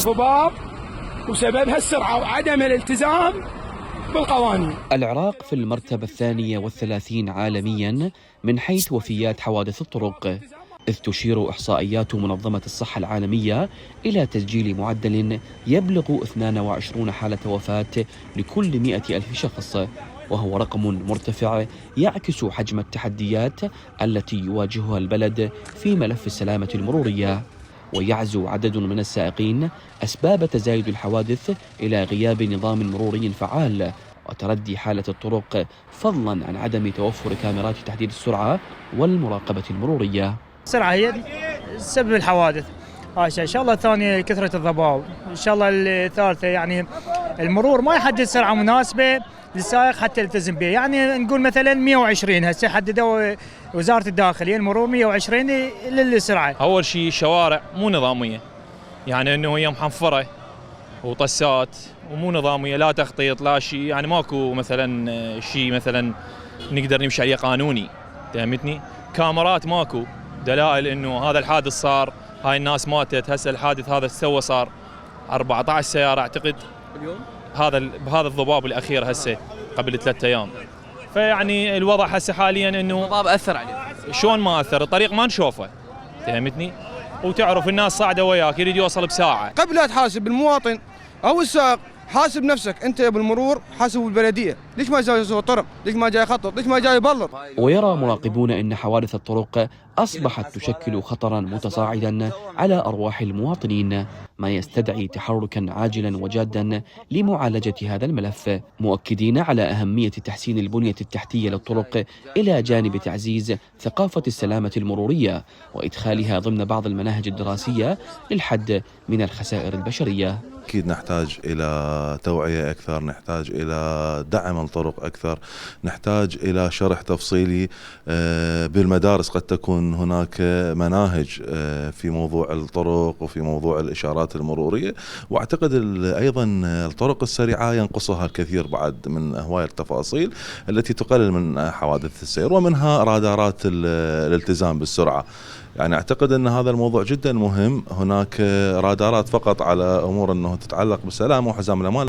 ضباب وسببها السرعة وعدم الالتزام بالقوانين. العراق في المرتبة 32 عالميا من حيث وفيات حوادث الطرق، إذ تشير إحصائيات منظمة الصحة العالمية إلى تسجيل معدل يبلغ 22 حالة وفاة لكل 100,000 شخص، وهو رقم مرتفع يعكس حجم التحديات التي يواجهها البلد في ملف السلامة المرورية. ويعزو عدد من السائقين أسباب تزايد الحوادث إلى غياب نظام مروري فعال وتردي حالة الطرق، فضلا عن عدم توفر كاميرات تحديد السرعة والمراقبة المرورية. السرعة هي سبب الحوادث، إن شاء الله الثانية كثرة الضباب، إن شاء الله الثالثة يعني المرور ما يحدد سرعة مناسبة للسائق حتى يلتزم بها. يعني نقول مثلا 120 هسه حددوا وزارة الداخلية المرور 120 للسرعة. أول شيء الشوارع مو نظامية، يعني إنه هي محنفرة وطسات ومو نظامية، لا تخطيط لا شيء، يعني ماكو مثلا شيء مثلا نقدر نمشي عليه قانوني، فهمتني؟ كاميرات ماكو دلائل إنه هذا الحادث صار، هاي الناس ماتت، هسه الحادث هذا سوى صار 14 سيارة أعتقد اليوم بهذا الضباب الأخير هسه قبل 3 أيام. فيعني الوضع هسه حاليا إنه الضباب أثر عليه. شلون ما أثر؟ الطريق ما نشوفه، فهمتني؟ وتعرف الناس صاعدة وياك يريد يوصل بساعة. قبل لا تحاسب المواطن أو السائق حاسب نفسك أنت بالمرور، حاسب البلدية، ليش ما جاي يسوي طرق؟ ليش ما جاي يخطط؟ ليش ما جاي يبلط؟ ويرى مراقبون أن حوادث الطرق أصبحت تشكل خطرا متصاعدا على أرواح المواطنين، ما يستدعي تحركا عاجلا وجادا لمعالجة هذا الملف، مؤكدين على أهمية تحسين البنية التحتية للطرق إلى جانب تعزيز ثقافة السلامة المرورية وإدخالها ضمن بعض المناهج الدراسية للحد من الخسائر البشرية. أكيد نحتاج إلى توعية أكثر، نحتاج إلى دعم الطرق أكثر، نحتاج إلى شرح تفصيلي بالمدارس. قد تكون هناك مناهج في موضوع الطرق وفي موضوع الإشارات المرورية، وأعتقد أيضا الطرق السريعة ينقصها الكثير بعد من هواية التفاصيل التي تقلل من حوادث السير، ومنها رادارات الالتزام بالسرعة. يعني أعتقد أن هذا الموضوع جدا مهم. هناك رادارات فقط على أمور أنه تتعلق بالسلامة وحزام الأمان.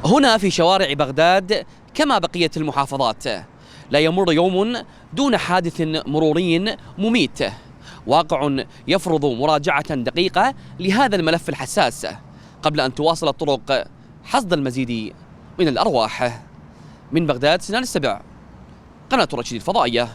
هنا في شوارع بغداد كما بقية المحافظات لا يمر يوم دون حادث مروري مميت، واقع يفرض مراجعة دقيقة لهذا الملف الحساس قبل أن تواصل الطرق حصد المزيد من الأرواح. من بغداد سنان السبع، قناة الرشيد الفضائية.